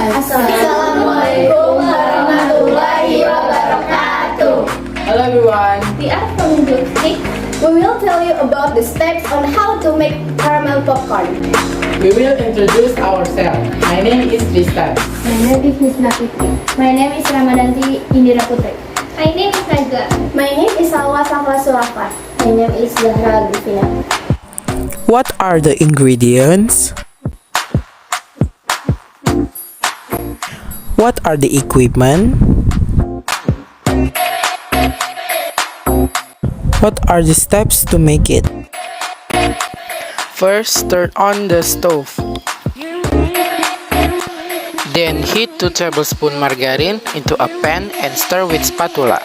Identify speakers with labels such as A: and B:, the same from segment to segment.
A: Assalamualaikum warahmatullahi wabarakatuh.
B: Hello everyone.
A: We are from Group 6. We will tell you about the steps on how to make caramel popcorn.
B: We will introduce ourselves. My name is Tristan.
A: My name is Nisna Fitri. My name is Ramadanti Indira Putri. My name is Najwa. My name is Salwa Safla Surafat. My name is Zahra Grifina.
C: What are the ingredients? What are the equipment? What are the steps to make it? First, turn on the stove. Then heat 2 tablespoons margarine into a pan and stir with spatula.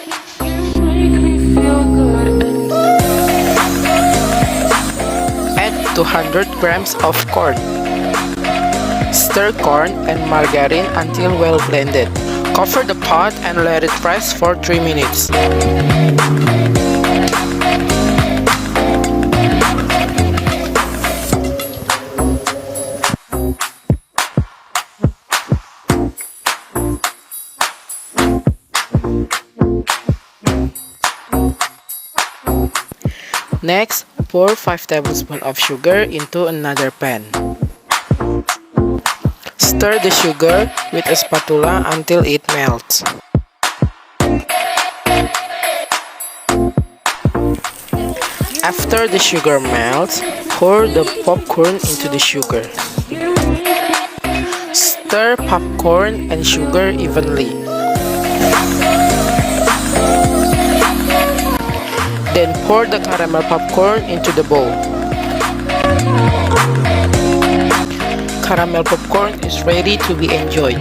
C: Add 200 grams of corn. Stir corn and margarine until well blended. Cover the pot and let it rest for 3 minutes. Next, pour 5 tablespoons of sugar into another pan. Stir the sugar with a spatula until it melts. After the sugar melts, pour the popcorn into the sugar. Stir popcorn and sugar evenly. Then pour the caramel popcorn into the bowl. Caramel popcorn is ready to be enjoyed.